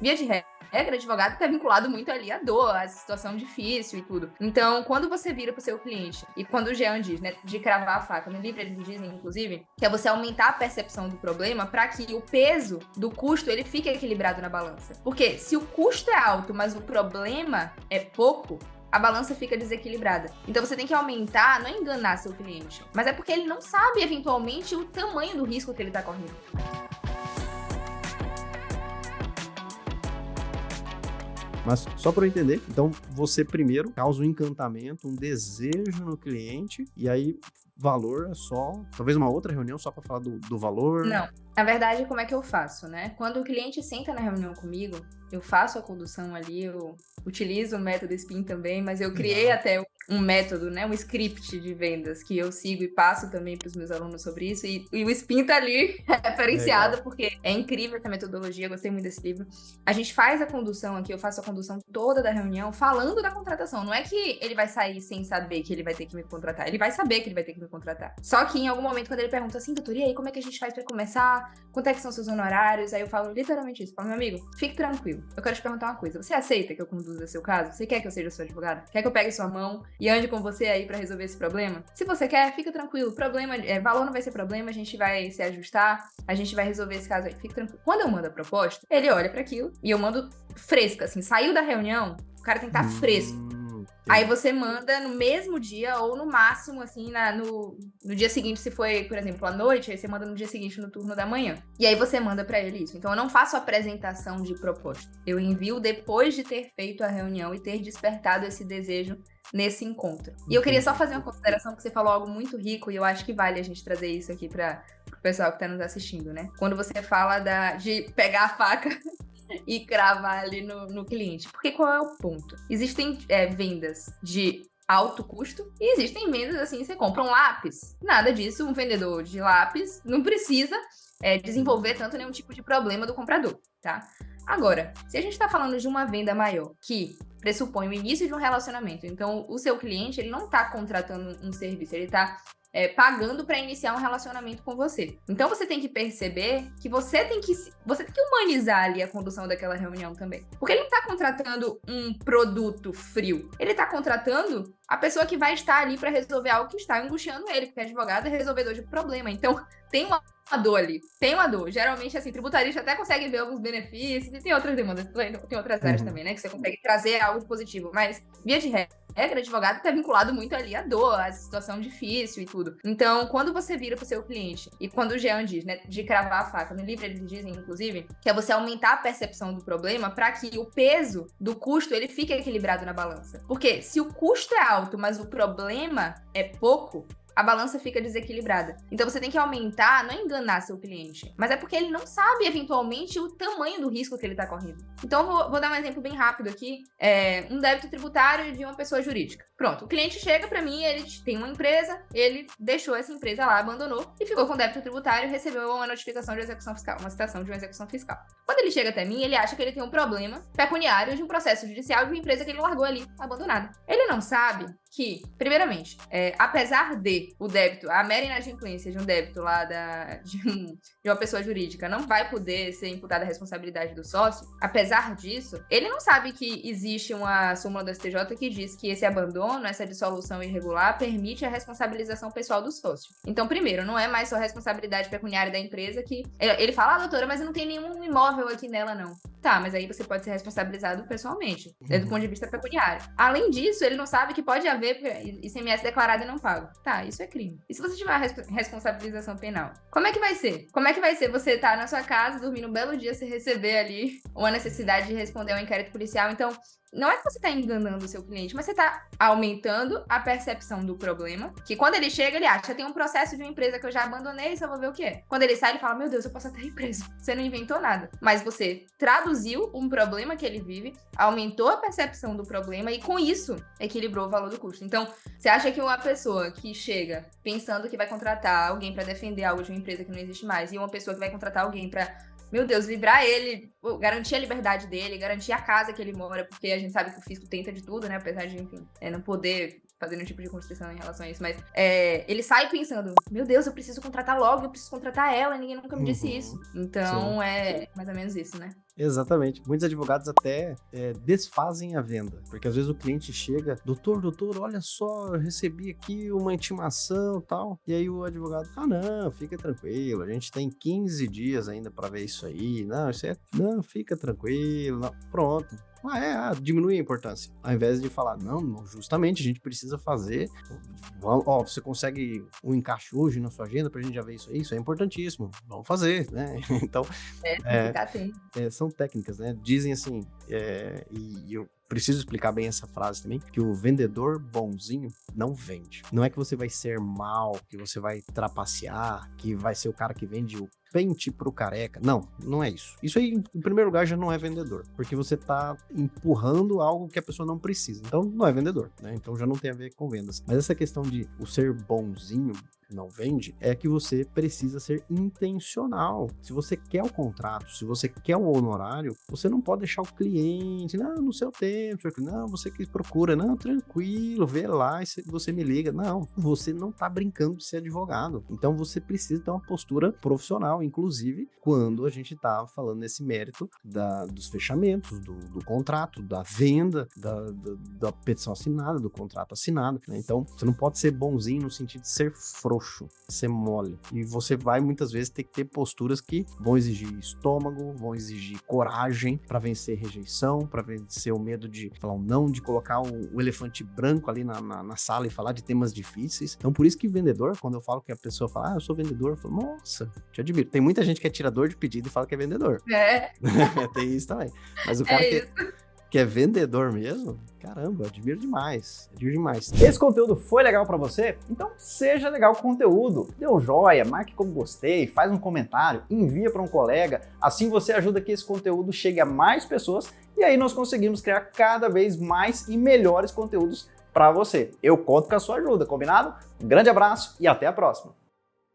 via de regra, advogado está vinculado muito ali à dor, à situação difícil e tudo. Então, quando você vira para o seu cliente, e quando o Jean diz, né, de cravar a faca, no livro eles dizem, inclusive, que é você aumentar a percepção do problema para que o peso do custo ele fique equilibrado na balança. Porque se o custo é alto, mas o problema é pouco, a balança fica desequilibrada. Então você tem que aumentar, não é enganar seu cliente, mas é porque ele não sabe, eventualmente, o tamanho do risco que ele está correndo. Mas só para eu entender, então você primeiro causa um encantamento, um desejo no cliente, e aí valor é só, talvez uma outra reunião só para falar do valor? Não. Na verdade, como é que eu faço, né? Quando o cliente senta na reunião comigo, eu faço a condução ali, eu utilizo o método SPIN também, mas eu criei até um método, né? Um script de vendas que eu sigo e passo também para os meus alunos sobre isso. E o SPIN tá ali referenciado, porque é incrível essa metodologia, gostei muito desse livro. A gente faz a condução aqui, eu faço a condução toda da reunião falando da contratação. Não é que ele vai sair sem saber que ele vai ter que me contratar, ele vai saber que ele vai ter que me contratar. Só que em algum momento, quando ele pergunta assim, doutor, e aí, como é que a gente faz para começar? Quanto é que são seus honorários? Aí eu falo literalmente isso. Falo, meu amigo, fique tranquilo. Eu quero te perguntar uma coisa. Você aceita que eu conduza seu caso? Você quer que eu seja sua advogada? Quer que eu pegue sua mão e ande com você aí pra resolver esse problema? Se você quer, fica tranquilo. Valor não vai ser problema, a gente vai se ajustar, a gente vai resolver esse caso aí. Fica tranquilo. Quando eu mando a proposta, ele olha pra aquilo e eu mando fresca, assim. Saiu da reunião, o cara tem que estar fresco. Aí você manda no mesmo dia ou no máximo, assim, no dia seguinte, se foi, por exemplo, à noite, aí você manda no dia seguinte, no turno da manhã. E aí você manda pra ele isso. Então eu não faço apresentação de proposta. Eu envio depois de ter feito a reunião e ter despertado esse desejo nesse encontro. E eu queria só fazer uma consideração, porque você falou algo muito rico e eu acho que vale a gente trazer isso aqui para o pessoal que tá nos assistindo, né? Quando você fala de pegar a faca e cravar ali no cliente. Porque qual é o ponto? Existem vendas de alto custo e existem vendas assim, você compra um lápis. Nada disso, um vendedor de lápis não precisa desenvolver tanto nenhum tipo de problema do comprador, tá? Agora, se a gente está falando de uma venda maior que pressupõe o início de um relacionamento, então o seu cliente ele não está contratando um serviço, ele está pagando para iniciar um relacionamento com você. Então você tem que perceber que você tem que humanizar ali a condução daquela reunião também. Porque ele não está contratando um produto frio. Ele está contratando a pessoa que vai estar ali para resolver algo que está angustiando ele, porque advogado é resolvedor de problema. Então tem uma dor ali, tem uma dor. Geralmente, assim, tributarista até consegue ver alguns benefícios, e tem outras demandas, tem outras áreas também, né, que você consegue trazer algo de positivo, mas, via de regra, advogado está vinculado muito ali à dor, à situação difícil e tudo. Então, quando você vira para o seu cliente, e quando o Jean diz, né, de cravar a faca, no livro eles dizem, inclusive, que é você aumentar a percepção do problema para que o peso do custo, ele fique equilibrado na balança. Porque se o custo é alto, mas o problema é pouco, a balança fica desequilibrada. Então você tem que aumentar, não é enganar seu cliente, mas é porque ele não sabe, eventualmente, o tamanho do risco que ele está correndo. Então vou dar um exemplo bem rápido aqui. Um débito tributário de uma pessoa jurídica. Pronto, o cliente chega para mim, ele tem uma empresa, ele deixou essa empresa lá, abandonou e ficou com débito tributário e recebeu uma notificação de execução fiscal, uma citação de uma execução fiscal. Quando ele chega até mim, ele acha que ele tem um problema pecuniário de um processo judicial de uma empresa que ele largou ali, abandonada. Ele não sabe que, primeiramente, apesar de o débito, a mera inadimplência de um débito lá de uma pessoa jurídica não vai poder ser imputada a responsabilidade do sócio, apesar disso, ele não sabe que existe uma súmula do STJ que diz que esse abandono, essa dissolução irregular, permite a responsabilização pessoal do sócio. Então, primeiro, não é mais só responsabilidade pecuniária da empresa que... Ele fala, doutora, mas eu não tenho nenhum imóvel aqui nela, não. Tá, mas aí você pode ser responsabilizado pessoalmente, do ponto de vista pecuniário. Além disso, ele não sabe que pode haver ICMS declarado e não pago. Tá, isso é crime. E se você tiver a responsabilização penal? Como é que vai ser? Como é que vai ser você estar na sua casa, dormir um belo dia, você receber ali uma necessidade de responder ao inquérito policial? Então, não é que você está enganando o seu cliente, mas você está aumentando a percepção do problema, que quando ele chega, ele acha, tem um processo de uma empresa que eu já abandonei, só vou ver o que é. Quando ele sai, ele fala, meu Deus, eu posso até ir preso. Você não inventou nada. Mas você traduziu um problema que ele vive, aumentou a percepção do problema e, com isso, equilibrou o valor do custo. Então, você acha que uma pessoa que chega pensando que vai contratar alguém para defender algo de uma empresa que não existe mais, e uma pessoa que vai contratar alguém para, meu Deus, livrar ele, garantir a liberdade dele, garantir a casa que ele mora, porque a gente sabe que o fisco tenta de tudo, né? Apesar de, enfim, não poder fazer nenhum tipo de constrição em relação a isso, mas ele sai pensando, meu Deus, eu preciso contratar logo, eu preciso contratar ela, ninguém nunca me disse isso. Então, é mais ou menos isso, né? Exatamente. Muitos advogados até desfazem a venda, porque às vezes o cliente chega, doutor, olha só, eu recebi aqui uma intimação e tal, e aí o advogado, não, fica tranquilo, a gente tem 15 dias ainda para ver isso aí, não, fica tranquilo, não. Pronto. Diminui a importância. Ao invés de falar, não, justamente, a gente precisa fazer. Você consegue um encaixe hoje na sua agenda pra gente já ver isso aí? Isso é importantíssimo. Vamos fazer, né? Então, Ficar atento. são técnicas, né? Dizem assim, e eu preciso explicar bem essa frase também, que o vendedor bonzinho não vende. Não é que você vai ser mal, que você vai trapacear, que vai ser o cara que vende o pente pro careca. Não é isso. Isso aí, em primeiro lugar, já não é vendedor, porque você tá empurrando algo que a pessoa não precisa. Então, não é vendedor, né? Então, já não tem a ver com vendas. Mas essa questão de o ser bonzinho não vende, é que você precisa ser intencional. Se você quer o contrato, se você quer o honorário, você não pode deixar o cliente, no seu tempo, você que procura, tranquilo, vê lá e você me liga. Não, você não tá brincando de ser advogado. Então você precisa ter uma postura profissional, inclusive quando a gente tá falando nesse mérito dos fechamentos, do contrato, da venda, da petição assinada, do contrato assinado, né? Então você não pode ser bonzinho no sentido de ser frouxo, ser mole. E você vai muitas vezes ter que ter posturas que vão exigir estômago, vão exigir coragem para vencer rejeição, para vencer o medo de falar um não, de colocar o elefante branco ali na sala e falar de temas difíceis. Então, por isso que vendedor, quando eu falo que a pessoa fala, eu sou vendedor, eu falo, nossa, te admiro. Tem muita gente que é tirador de pedido e fala que é vendedor. Tem isso também. Mas o cara que é vendedor mesmo, caramba, admiro demais. Esse conteúdo foi legal pra você? Então seja legal com o conteúdo. Dê um joia, marque como gostei, faz um comentário, envia para um colega. Assim você ajuda que esse conteúdo chegue a mais pessoas e aí nós conseguimos criar cada vez mais e melhores conteúdos para você. Eu conto com a sua ajuda, combinado? Um grande abraço e até a próxima.